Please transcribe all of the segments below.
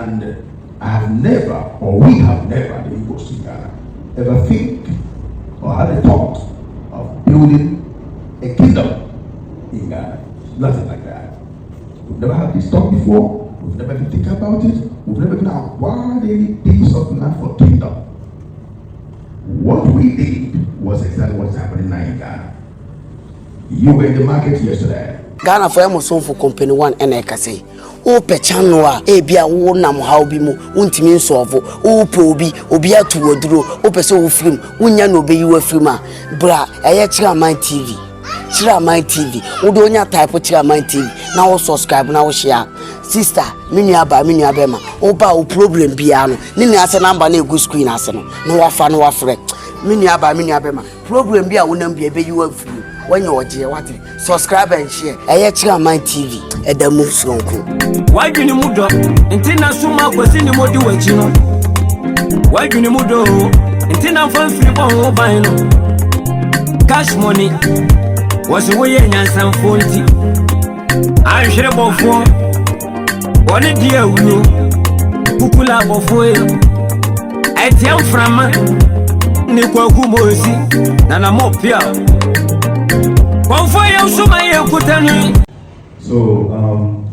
And I have never, or we have never, the Igbos in Ghana, ever think or had a thought of building a kingdom in Ghana. Nothing like that. We've never had this thought before. We've never been thinking about it. We've never been acquired any piece of land for kingdom. What we did was exactly what's happening now in Ghana. You were in the market yesterday. Ghana for Otumfuo company one and ekase. O pe chanwa e bia wo nam haw bi mu untimi nsovo o pe obi atu woduro o pe se wo film unya no be yi wa film a bra eye Chiraman TV Chiraman TV wo do nya type Chiraman TV na wo subscribe na wo share sister mini aba ma o ba o problem bia no ni ni ase number na egu screen ase no no wa fa no wa frɛ mini aba ma problem bia wo nam bia be yi wa film when you watch what subscribe and share Chiraman TV edamu sonko why you ni mudo intina suma kwesi ni modi wachi no why you ni mudo intina fan free bon ban no cash money was we nyansan fonti an hwere bofo woni dia wuno kukula bofo e etiam frama ni kwaku mosi na na mopia. So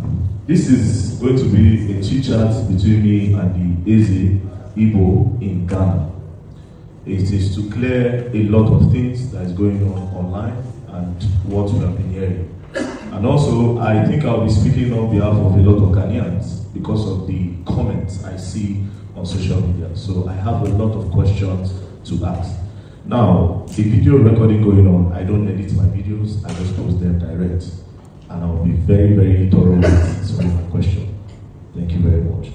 this is going to be a chit chat between me and the Eze Igbo in Ghana. It is to clear a lot of things that is going on online and what we have been hearing. And also, I think I'll be speaking on behalf of a lot of Ghanaians because of the comments I see on social media. So I have a lot of questions to ask. Now, the video recording going on, I don't edit my videos, I just post them direct. And I'll be very, very thorough with answering my question. Thank you very much.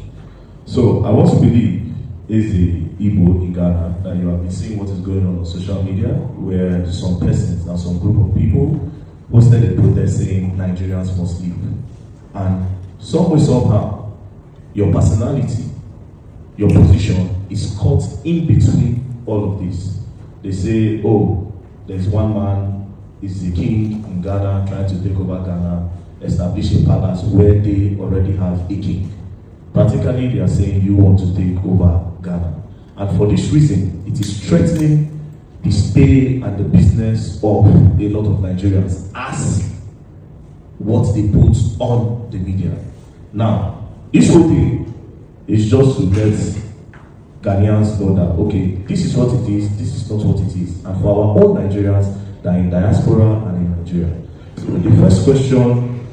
So, I want to believe, as the Igbo in Ghana, that you have been seeing what is going on social media, where some persons and some group of people posted a protest saying Nigerians must leave. And some way, somehow, your personality, your position is caught in between all of this. They say, oh, there's one man, is the king in Ghana, trying to take over Ghana, establish a palace where they already have a king. Practically, they are saying you want to take over Ghana. And for this reason, it is threatening the stay and the business of a lot of Nigerians as what they put on the media. Now, this whole thing is just to let Ghanaians know that, okay, this is what it is, this is not what it is. And for our own Nigerians that are in diaspora and in Nigeria. So the first question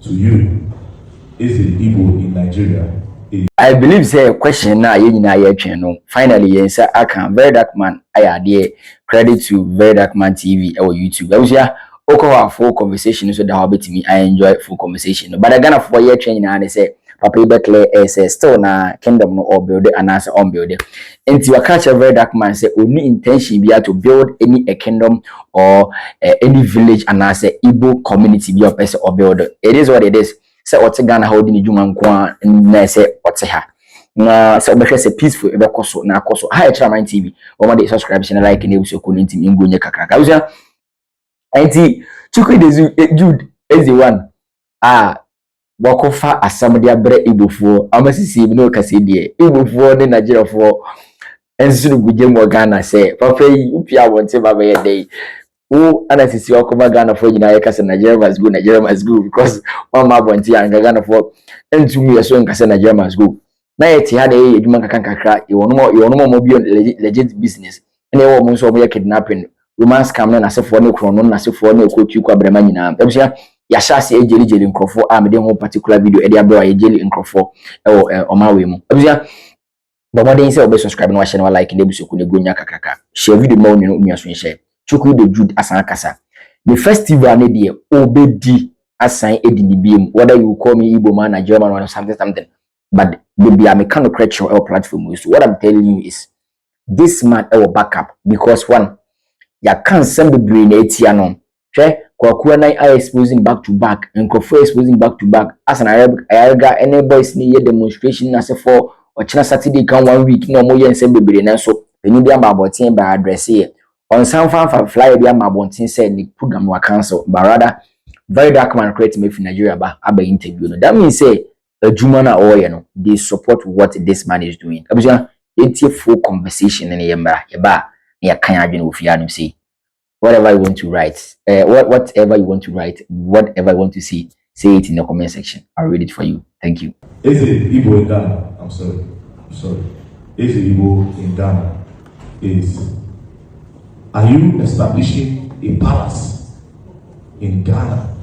to you is the Igbo in Nigeria. I believe say question na ye nyina ye twen no. Finally yes I can Verydarkman ayade credit to Verydarkman TV or YouTube. I was here okay full conversation so that how betimi I enjoy full conversation. But again for ye twen nyina na say Papa Bekle is still na kingdom no or build and as on build. And to catch a Verydarkman say only intention be to build any a kingdom or any village and as a Igbo community be a person or build. It is what it is. Say what's Ghana holding Juma Nkwa na say what's ha. Na say obehwe say peaceful ebe koso na koso. Hi Chiraman TV. O ma dey subscribe channel like na ebuso ko ntim ngonye kakaka. Usia anti chukwu de Jude is the one. Wakofa asamde abre Igbofuo amasisi bi no kase die Igbofuo ne Nigeriafuo ensuru guje mo Ghana say papa yi upia wonte baba ye dey wo anasisi wakoma Ghana fo nyina ye kase Nigeria must go because mama bonti anga Ghana fo entumi yeso nkase Nigeria must go na ye ti ha de ye edwuma kakra ye wono mo bi legit business ene wo mo nso mo ye kidnapping romance scam na asefo ne krono na asefo ne kotu kwa brema nyina ebusia ya shasi ejeli nkrofo amede ho particular video e dey abro ejeli nkrofo omawe mu abusia bomoden say obe subscribe na wa share na like na ebusoku ne gonya kakaka share video ma onyu nua so share chukwu de Jude asan kasa the festival ne dey obedi asan edini biem whether you call me Igbo man Nigerian man or something but baby I'm a kind of creature or platform so what I'm telling you is this man will back up because one ya can send the brain etia no kwa na I exposing back to back and Kofo exposing back to back as an Arabic any boys ni demonstration na se for or Saturday can 1 week no more yen se bebre na so eni bia mabotin by address here on some fan fly bia mabotin said the program wa cancel but rather Verydarkman create me for Nigeria ba aba interview no that means say Jumana or you know, they support what this man is doing. Abusua, it's a full conversation in yeba near Kanyajin with Yanum say. Whatever you want to write, whatever you want to write, whatever you want to say it in the comment section. I'll read it for you. Thank you. Is it Igbo in Ghana? I'm sorry. Is it Igbo in Ghana? Are you establishing a palace in Ghana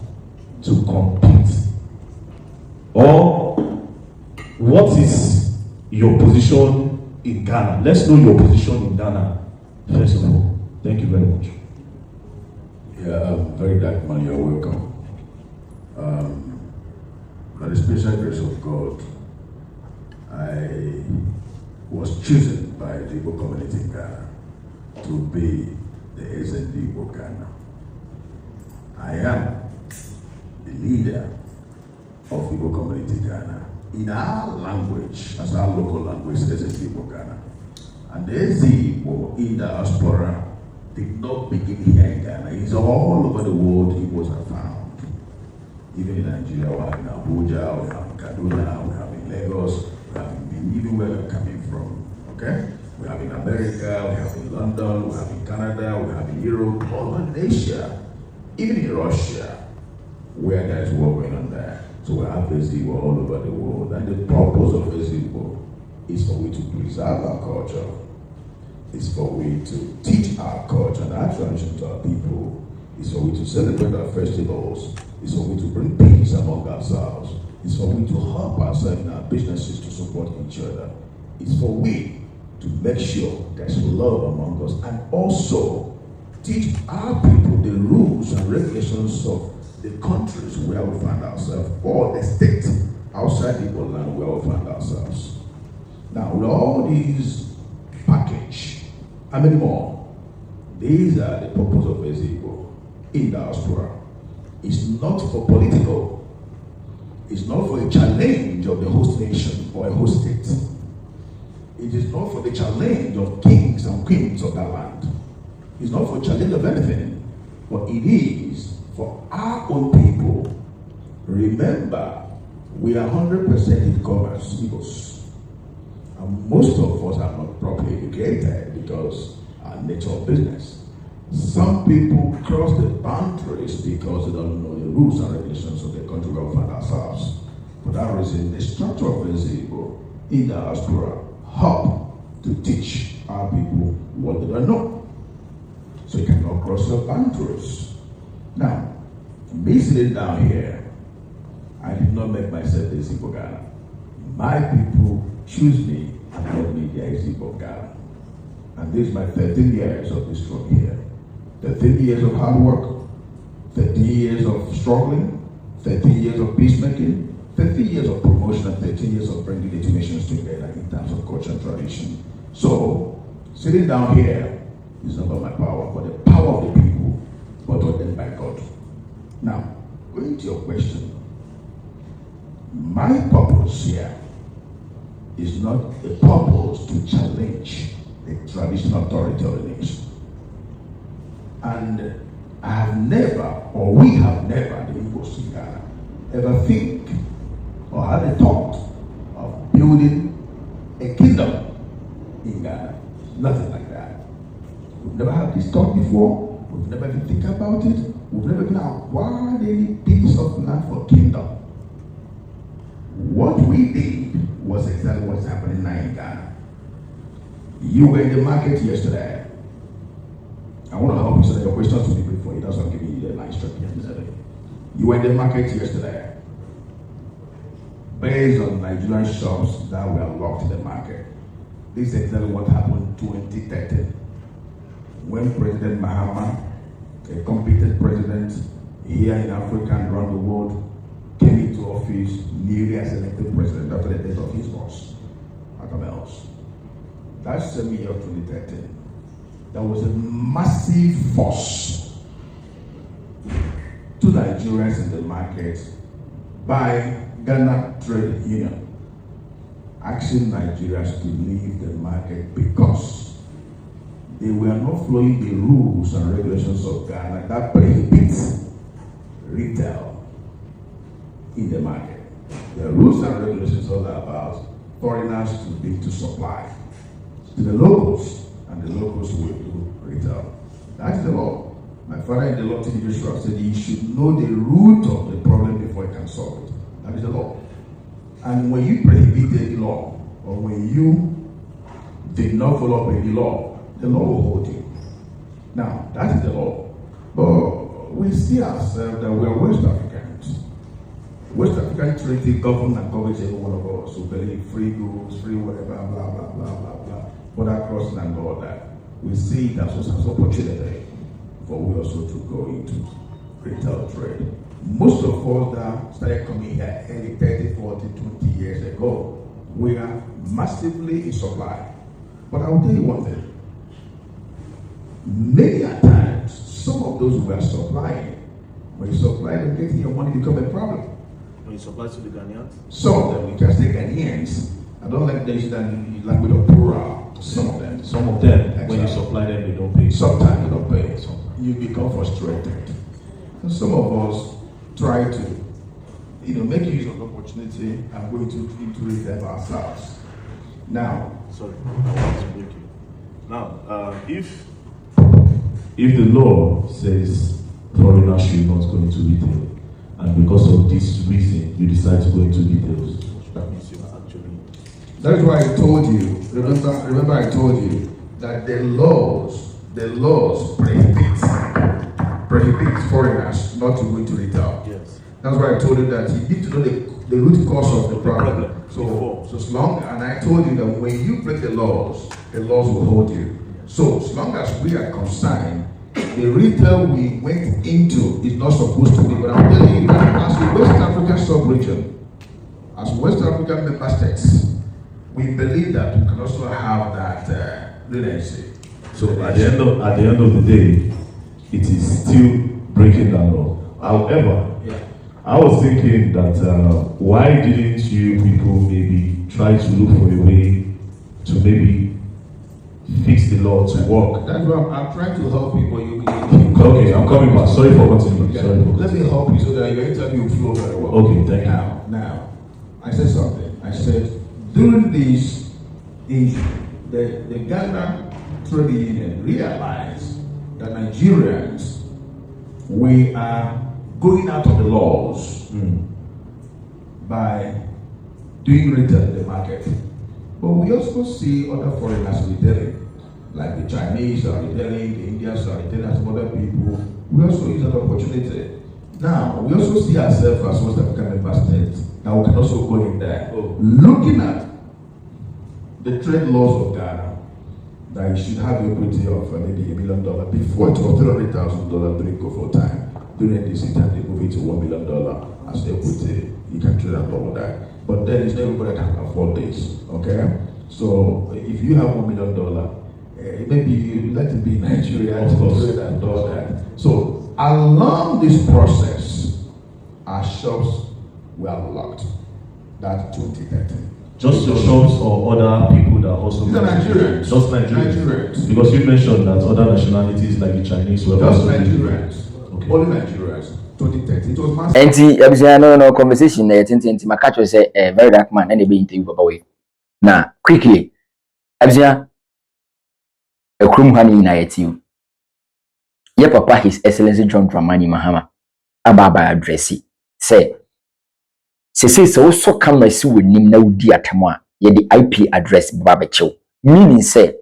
to compete? Or what is your position in Ghana? Let's know your position in Ghana first of all. Thank you very much. Yeah, Verydarkman, you're welcome. By the special grace of God, I was chosen by the Igbo community in Ghana to be the SND Igbo Ghana. I am the leader of Igbo community Ghana in our language, as our local language, SND Igbo Ghana. And the Igbo in diaspora did not begin here in Ghana. It's all over the world Igbos are found. Even in Nigeria, we have in Abuja, we have in Kaduna, we have in Lagos, we have in even where we're coming from. Okay? We have in America, we have in London, we have in Canada, we have in Europe, all over Asia, even in Russia, where there is war going on there. So we have Igbo all over the world. And the purpose of Igbo is for we to preserve our culture. It's for we to teach our culture and our tradition to our people. It's for we to celebrate our festivals. It's for we to bring peace among ourselves. It's for we to help ourselves in our businesses to support each other. It's for we to make sure there's love among us and also teach our people the rules and regulations of the countries where we find ourselves or the state outside the land where we find ourselves. Now, with all these package, how many more? These are the purpose of Igbo in diaspora. It's not for political. It's not for a challenge of the host nation or a host state. It is not for the challenge of kings and queens of that land. It's not for challenge of anything, but it is for our own people. Remember, we are 100% in commerce, Igbos. And most of us are not properly educated because our nature of business. Some people cross the boundaries because they don't know the rules and regulations of the country where we find ourselves. For that reason, the structure of Igbo in diaspora help to teach our people what they don't know. So you cannot cross the boundaries. Now, me sitting down here, I did not make myself the Igbo Ghana. My people choose me and call me the Igbo Ghana. And this is my 13 years of this struggle here. 13 years of hard work, 13 years of struggling, 13 years of peacemaking, 13 years of promotion, and 13 years of bringing the two nations together in terms of culture and tradition. So, sitting down here is not about my power, but the power of the people, but ordained by God. Now, going to your question, my purpose here is not a purpose to challenge the traditional authority of the nation. And I have never, or we have never, the Igbos in Ghana, ever think or had a thought of building a kingdom in Ghana. Nothing like that. We've never had this thought before. We've never even think about it. We've never even acquired any piece of land for kingdom. What we did was exactly what's happening now in Ghana. You were in the market yesterday. I want to help you so that your questions will be brief for you. That's why I'm giving you the line structure yesterday. You were in the market yesterday. Based on Nigerian shops that were locked in the market. This is exactly what happened in 2013. When President Mahama, a competent president here in Africa and around the world, came into office, newly as elected president after the death of his boss, Adam else. That same year of 2013. There was a massive force to Nigerians in the market by Ghana Trade Union, asking Nigerians to leave the market because they were not following the rules and regulations of Ghana that prohibits retail in the market. The rules and regulations are about foreigners to be to supply to the locals, and the locals will do retail. That's the law. My father in the law, T.D. Joshua, said he should know the root of the problem before he can solve it. That is the law. And when you prohibit any law, or when you did not follow up any law, the law will hold you. Now, that is the law. But we see ourselves that we are West Africans. West African treaty govern and governs every one of us. So believe free goods, free whatever, blah, blah, blah, blah, blah. Border crossing and all that. We see it as an opportunity for we also to go into retail trade. Most of us that started coming here early 30, 40, 20 years ago, we are massively in supply. But I will tell you one thing. Many a times, some of those who are supplying, when you supply them, getting your money become a problem. When you supply to the Ghanaians? Some of them, we can say Ghanaians. I don't like this language of plural. Some of them. Some of them, exactly. When you supply them, they don't pay. Sometimes they don't pay. You become frustrated. And some of us try to, make use of the opportunity and go into retail ourselves. Now, sorry, I want to break you. Now, if the law says foreigners should not go into retail, and because of this reason you decide to go into retail, that means you are actually. That is why I told you. Remember, I told you that the laws prohibit foreigners not to go into retail. Yes. That's why I told you that you need to know the root cause of the problem. So as long, and I told you that when you break the laws will hold you. So as long as we are concerned, the retail we went into is not supposed to be. But I'm telling you that as a West African sub-region, as West African member states, we believe that we can also have that relationship. So at the end of the day, it is still breaking that law. However, I was thinking that why didn't you people maybe try to look for a way to maybe fix the law to work? That's why I'm trying to help people. Okay, I'm coming back. Sorry for continuing. Let me help you so that your interview will flow very well. Okay, thank you. Now, I said something. I said during this issue, the Ghana Trade Union realized that Nigerians, we are going out of the laws by doing retail in the market. But we also see other foreigners retailing, like the Chinese are retailing, the Indians are retailing, some other people. We also use that opportunity. Now, we also see ourselves as West African member states. Now we can also go in there. Looking at the trade laws of Ghana, that you should have equity of maybe $1 million. Before it was $300,000 during COVID time. During this time, they moved it to $1 million as equity. You can trade and all of that. But then it's not everybody can afford this. Okay? So if you have $1 million, maybe you let it be Nigeria to trade and all that. So along this process, our shops were locked. That's 2013. Just your shops or other people that also... These are Nigerians. Just Nigerians. Because you mentioned that other nationalities like the Chinese were just also... Nigerians. Okay. Only Nigerians. 2030. It was massive. And no conversation there. My catch was a Verydarkman and they be interviewed by way. Now, quickly. Abzia, a krum honey in IETU. Your papa, His Excellency John Dramani Mahama, Ababa addressee. Say, so camera see with him now dear Tamwa, yet the IP address Babacho. Meaning say,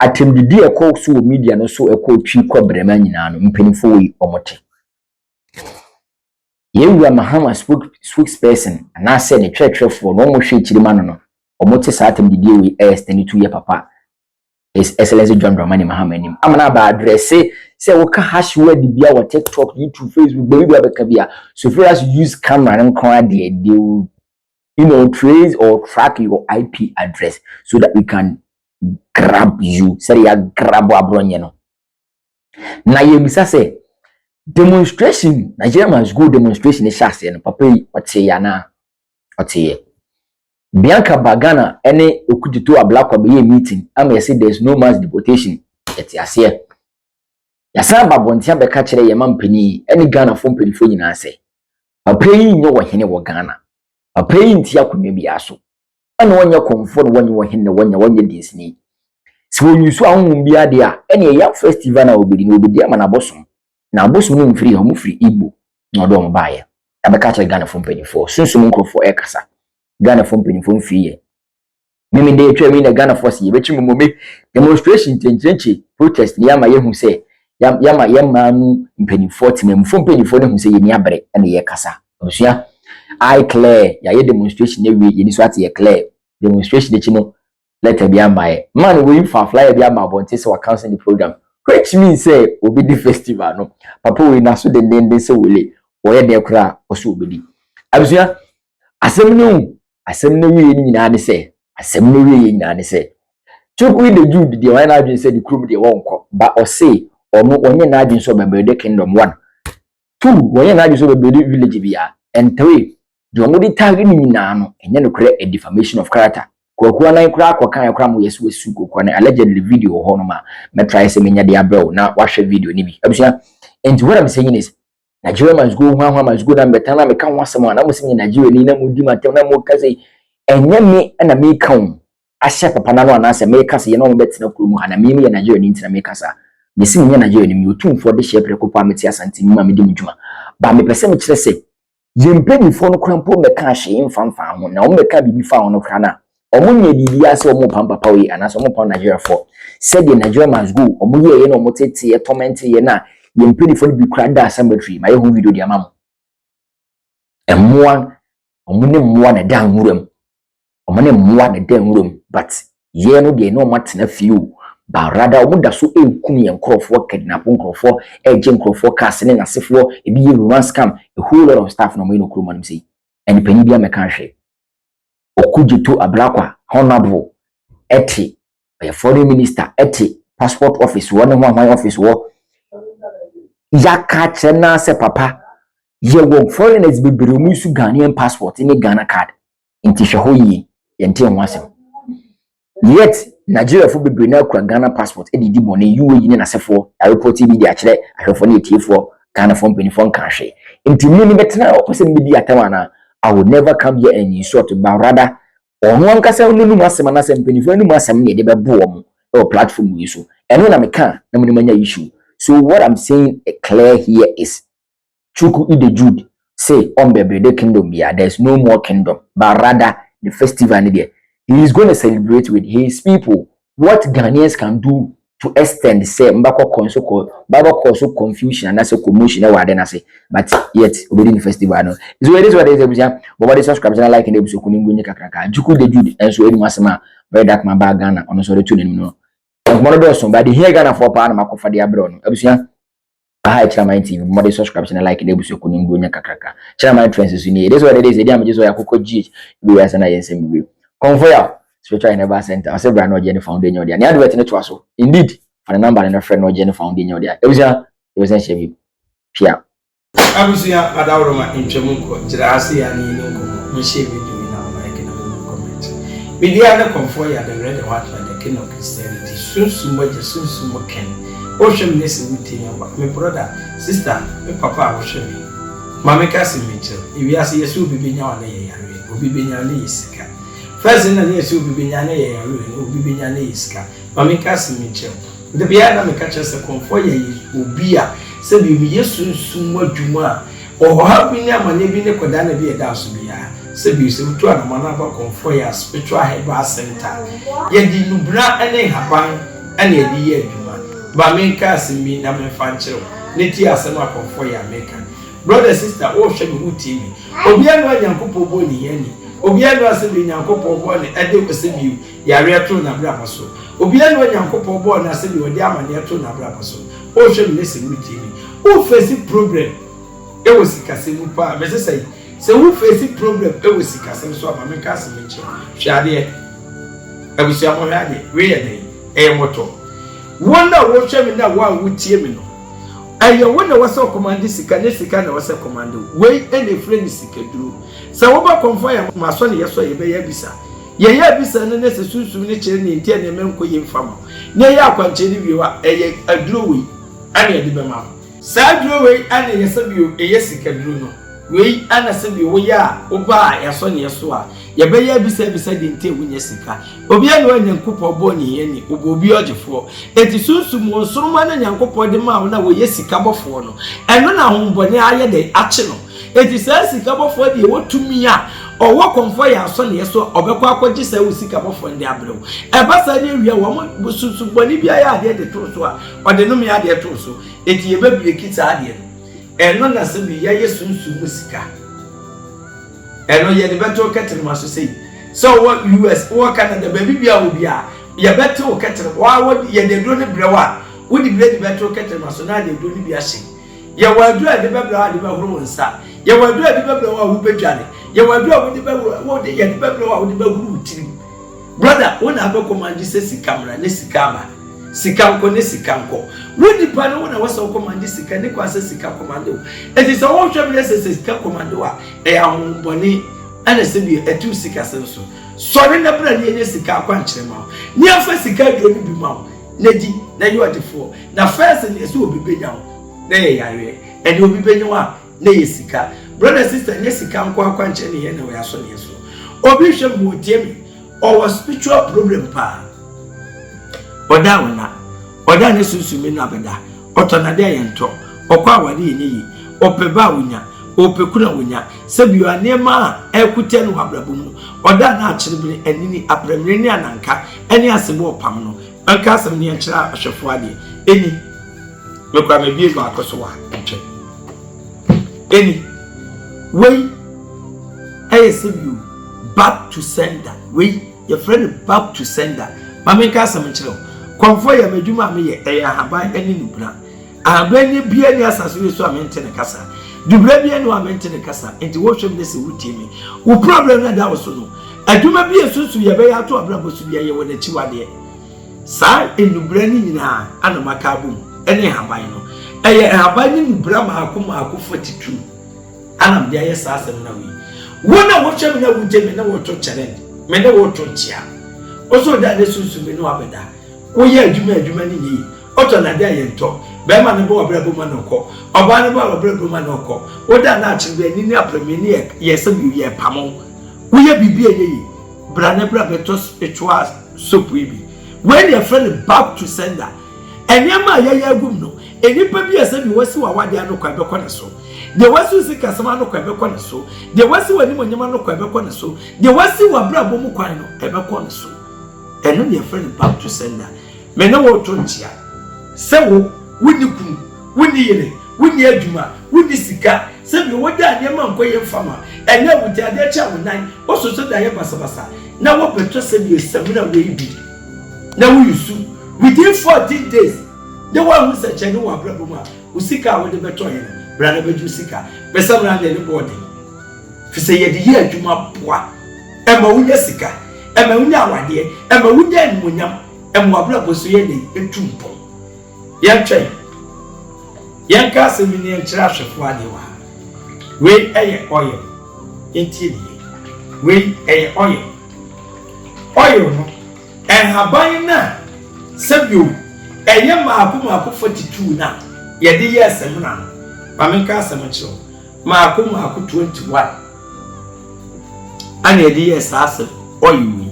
atem the dear call so media no so a call tree quabramanina, mpenifu omote. Ye were Mahama spokesperson, and I said a church for no more shade chilimano, or mote satem the deal with asked any 2 year papa. His Excellency John Dramani Mahama. I'm an address say waka hash where the beer or TikTok, YouTube, Facebook, baby kabia. So far as you use camera and call they will trace or track your IP address so that we can grab you. Say ya grab abron na ye bisa say demonstration Nigeria must go demonstration e shase no papa ote ya na ote Bianca Bagana any okudito ablakwa be meeting am say there's no mass deportation et ase yasa babontia be ka kire ye mampani any Ghana fo mpanifo nyina ase papa yi nyo wo hene wo Ghana pay ntia akonnwa bi aso ana wonye konfo no wonye wohin na wonye disney so you so ahun bi ade a ene ya festival na obedi na obedi ama na bosom no mfiri ho mfiri Igbo na odo mo baaye abeka cha Ghana fo mpanifo sunsun nkrofo ekasa Ghana fo mpanifo mfiye mimi de twa mi na Ghana fo se yebechi momome demonstration chenchenche protest ni ama yehu se yama nu mpanifo temamfo mpanifo ne hu se ye ni abre ene ye kasa obusua I clear ya ye demonstration ye wi ye ni so ate ye clear demonstration de chi no letter be my man we for flyer be my bonte say we cancel the program which means say obi di festival no papa we na so den say wele we dey kra o so obedi abusua asem no we ni nyina ne say asem no we nyina ne say chukwu de Jude de wan na adwen say the krum de wonko ba o say ono onye na adwen so bebe kingdom 1 2 onye na adwen so bebe village bia and 3 de omudi tag ni nyina no enye no kra a defamation of character kwa na ikra kwa mu yesu wesu kwa na allegedly video ho no ma me try say menya de abel na wahwe video ni bi abusua and what I'm saying is Nigeria must go must go na betana me kan wasem na mo se Nigeria ni na mo di matem na mo ka say enye me na me kan ahye papa na no na say me ka say ye no mo betina kuro mu ana me me Nigeria ni ntina me ka sa me se me Nigeria ni me Otumfuo de hye preko pa meti asante ni ma me di mdwuma ba me pese me kire say yempe ni fo no krampo me ka hye mfamfa ho na o me ka bibi fa ho no kra na omunye bibia se omo pampa pawe anaso omo pam Nigeria for said the Nigeria must go omunye ye no omo tete ye torment ye na ye mpeni for bi kra da assembly ma ye hu video dia mam emmoa omune mmoa na da nwuram omune mmoa na da nwuram but ye no de no matena fiu ba rada omo da so enkum ye nkrofo kidnap nkrofo eje nkrofo cast ne nasefo ebi ye romance scam a whole lot of stuff no mo no kuro man say and penny bia me kan hwe Okujito Ablakwa honorable eti a foreign minister eti passport office one office wo yaka chena se papa ye wo foreigners bibiri mu su Ghanaian passport ni Ghana card inti hwe yi yente nwasem yet Nigeria fo bibiri na kura Ghana passport edidi bone UAE ni nasefo a report bi di akire ahwefo na etiefo Ghana fo mpenifo nka hwe inti ni betena opose bi atamana I would never come here and insult but rather ono ankasa no nu asem na asem penifo nu asem ne de bebo om o platform yi so eno na meka na manya issue so what I'm saying clear here is Chuku ide Jude say on the kingdom here there's no more kingdom but rather the festival there he is going to celebrate with his people what Ghanaians can do to extend say mbako so confusion and so commotion e wade na say but yet obedi the festival no so it is what it is but what subscribe and like and ebuso kuningu nye kakraka Chuku de Jude enso enu asema Verydarkman ba Ghana ono so retu nenu no mo do so but the here Ghana for pa na makofa de abro no ebuso hi Chairman TV mo subscribe and like and ebuso kuningu nye kakraka Chairman trends so ni it is what it is e dey am just yakoko G we are sana yensem bi convoy spiritual in Eba Center. I said, "Brand no Jenny found in your day." Near the net was so. Indeed, for the number and a friend no Jenny found in your day. It was a shame. Pia. Abusia Adauroma in Chamunko, Jirasi and Inunko, Mishi video in our American comment. Media convoy at the red water and the king of Christianity. Soon much ken. Ocean Ness with my brother, sister, my papa, ocean me. Mamma Cassie Mitchell, if you ask yes, will be now and will be being first in the years will be Binyane, will be Binyane iska. Mammy Cassie Mitchell. The Biana me catches a convoy will be a said you be yes soon more Juma or how be near my neighbor Kodana be a dance be a said you say to a manaba convoy spiritual head bar center. Yet the Nubra and a haban and a dear Juma. Mammy Cassie me Naman Fancho, Netty as a convoy American. Brother, sister, all shall be good TV. Obiano Yankopo Boni Yenny. Obiano asebi nyankopɔ bɔ ne ade osebi yare to na bra so obiano nyankopɔ bɔ na asebi ode amane to na bra so o hwɛ me se wuti ni o face problem e wo sikase mu pa me se wo face problem e wo sikase so ama me ka se me che hwade abusia mo hwade we ye dey e moto wonder wo hwɛ me na wo wutie me no aye wona wasa command sika ne sika na wasa command we ene friend sika duro sa wo ba convoy ma so ne yeso ye be ya bisa ye ya bisa ne ne sesunsum ne kire ne ntia ne menko ye mfam ne ya akwanche ne biwa eye aduro we ane ye de be ma sa aduro we ane ye sabio eye sika duro no we ana se bi wo ya oba ya so ne so a ye be ya bisa de nte wunya sika obi anu anyankopɔ bɔ ne yeni obi ɔgyefo eti sunsum wo soroma na nyankopɔ de ma wo na wo ye sika bɔfo no eno na hombɔne aye de ache no eti sa sika bɔfo de wo tumi a ɔwɔ kɔmfɔ ya so ne so ɔbɛkɔ akɔgye sa wo sika bɔfo de abrew ɛba sa ne wia wo mo sunsum bɔne bia ya ade de to so a ɔde no me ade to so eti ye be brekita ade eno na se bi ya ye sunsum sika eno ye de beto ketere maso sei so what US what Canada baby bia wo bia ye beto ketere wa ye de do ne brewa wo di bre de beto ketere maso na de do ne bia hye ye wa do de bebrewa de behuru nsa ye wa do de bebrewa wo bedwane ye wa do wo de behuru wo de ye de bebrewa wo de behuru tiri brother wo na be command se sika mra ne sika ma sika nko ne sika nko wo di pa no na wasa command sika ne kwa se sika commando eti so wo hwɛ me se sika commando a ahombɔne ana se bi etu sika senso so ne na bra ne sika akwa nkyere ma ne afa sika duro ne bi ma na di na yi odefo na first ne se obi benya wo na ye yare ene obi benya wa na ye sika brother sister ne sika nko akwa nkyere ne ye na wo ya so ne so obi hwɛ mo tie mi or spiritual problem pa oda wona oda ne susumi na beda otonade ayento okwa awade yenyi opeba wonya opekuna wonya sebio anema ekute no abrabum oda na akyerebe anini apremre ni ananka eni asebo opam no anka asem ne akira ahwefo ade eni mekwa mebie ba akoso wa ntwe eni we ayesebio back to sender we your friend back to sender mamenka asem nkyerɛ konfo ya meduma me ye haban ani nubra haban ni bia ni asaso so amente ne kasa dubra bia ni amente ne kasa enti wo hwem ne se wutie me wo problem na da wo so no aduma bia susu ye be ya to abrabo su bia ye wo na chiwade sa enubra ni nyina ana makabum ene haban no haban ni nubra ma akoma 42 ana bia ye sa asem na wi wo na wo hwem na wutie me na wo to challenge me na wo to chia oso da ne susu me no abeda oye adwuma ni yi oto na dia yento be ma ne bo obrabo ma no ko oba ne bo obrabo ma no ko oda na achebe ni apremi ni ye se bi ye pamo oye bibie ye bra ne bra beto spiritual soap bi when your friend back to sender enyama ye agum no enipa bi ese bi wasi wa wade anokwa be kone so de wasi sika sama anokwa be kone so de wasi wani monyama anokwa be kone so de wasi wa brabo mu kwan no e be kone so eno your friend back to sender me na wo tontia se wo wuni kun wuni yire wuni adwuma wuni sika se bi wo da ne ma nkoye mfama ene wuti ade cha wonan wo so so da ye basabasa na wo petro se bi esamuna we bi na wo yusu within 14 days the one who said chenu wa brabo ma usika wo de beto ye bra na beju sika be samuna de ne body fi se ye de ye adwuma boa e ma wunya sika e ma wunya awade e ma wunya nmunyam emwabla boso ye ne etumpo ya twen ya ka se mi ne nkyira hwefo ade wa we eye oil enti ni we eye oil no haban na sebio eye maako 42 na ye de ye asem na ma me ka asem kyiro maako 21 ana ye de ye sase oil wi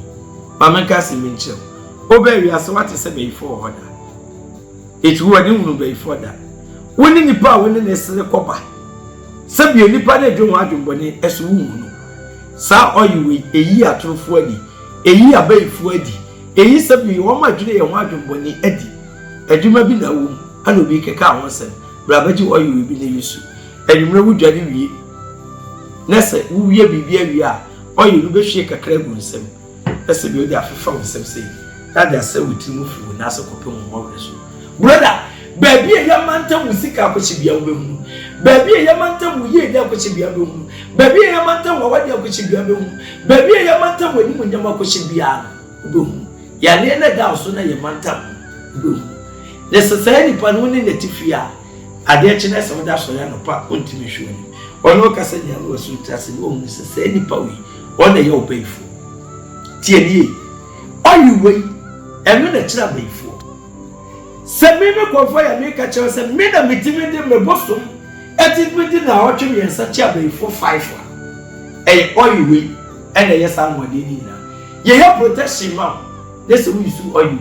ma me ka asem kyiro oberi aso wate se before hoda it wodi hunu before that woni nipa woni ne sele koba se bi nipa na dwon adwonbone eso hunu sa oyiwe eyi atorofo adi eyi abaifo adi eyi se bi wo ma dwene ye ho adwonbone adi adwuma bi na wo ana obi keka ho se brabaji oyiwe bi na yesu adwumre wudware wie na se wuwie bibia wie a oyiwe be hwe kakra gu nsem ese bi odi afefa nsem sei that they say with you for na so kopem mo so brother baby e yamanta musika akochi bia wo behu baby e yamanta mu ye dia akochi bia behu baby e yamanta wo wadi akochi bia behu baby e yamanta wo ni mu nyama akochi bia behu ya ne na da so na yamanta behu the society panu ni netifia ade chi na se da so ya no pa ontimi hwoni ono kasa nya no so tase wo mu society pa wi ona ye obeifu tie ni oyiwe enu na kira beifo se me kofo ya me ka kira se me na mitimi de me bosom Eti piti na watching yen such a be for 5 oil we and a yes and what they need now. Ye have protection mount. This we use oil we.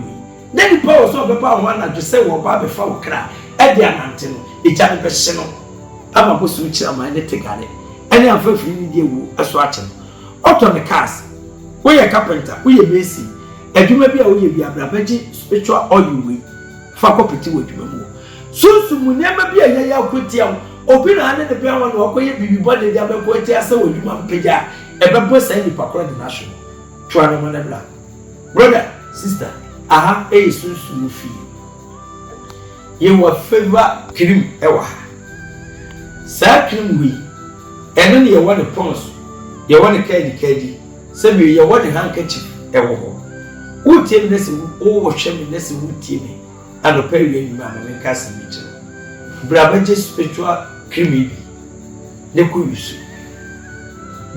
Then the powers of the power one to say what Baba before cry at the mountain, each other personal. I'm a post which I'm a take at it. And I'm very free as watching. Out on the cast. We a carpenter, we a mason. And you may be a way be a brabaji spiritual oil we. Fako pity with you more. Soon will never be a yaya good deal. Open a hundred the piano or go be body the other quality as a woman man paya. A bamboo send you for the national. Try no man. Brother, sister, aha, a soon feel. You were favor cream ewa. Sir cream we. And then you want a pons. You want a caddy. Say you want a handkerchief ewa. Who tell this over shaming this wood teaming. And the pay you mamma and castle meeting. Brabaji spiritual creamy. The cruise.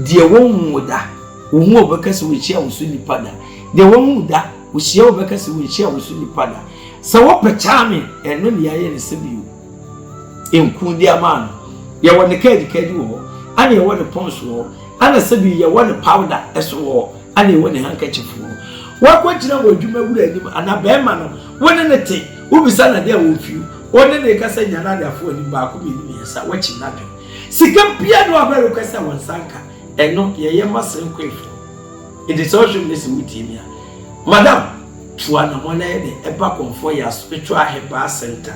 Dear one would die. Who because we share with Sunny Pada. The one would die. We share because we share with Sunny Pada. So what per charming and no the iron is you. In Kundia man. You want the caddy war. And you want a ponce war. And I said you want a powder as war. And you want a handkerchief war. What question would you make and a bear man? When anything. Who be son there with you? One day they can say another for the back of me, watching nothing. Sikam piano of very request one sanka, and no, ye must send quick. It is also listen with him. Madam, to an one a back on for your spiritual head center,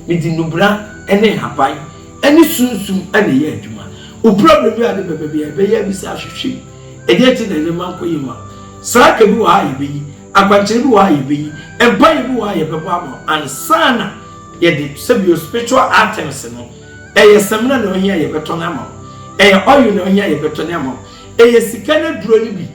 with the Nubra, any happy, any soon, any year, Juma. Who probably are the baby, a baby, beside she, and yet in the man for you. Saka who are you be, a country who are you be. And by who are you, Papa, and Sana, yet the sub spiritual items, a seminar no here, a betonamo, a oil no here, a betonamo, a sicana dronibi,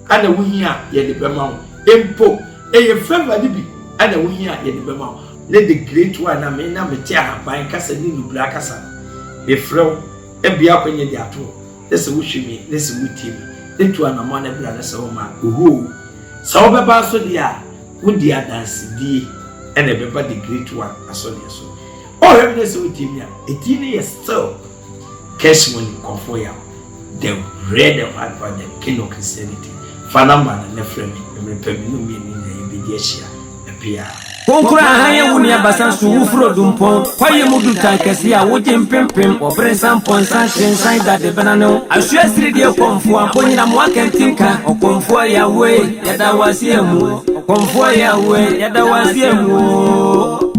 and a winnia, yet the bemau, impo, a favor libi, and a winnia, yet the bemau. Let the great one, I may not be tear by Cassadino Blackasa, a fro, a biaco in the ato. This wish me, this with him, the two and a money brothers, oh my, who so Baba so dear. Would the dance D and a the great one, as so. All evidence with him, a teenager still cash money comfort the red of heart by the king of Christianity. Fanaman and the friend, and repay no meaning in the immediate appear. Konkura haya wuni abasan su ufro dumpo kwa ye mudu tankesi ya woje mpempem obresa mponsa shensan da de benano asua siri de konfo aponyi na mwake ntinka okonfo ya we yada wasi emu okonfo ya we yada wasi emu.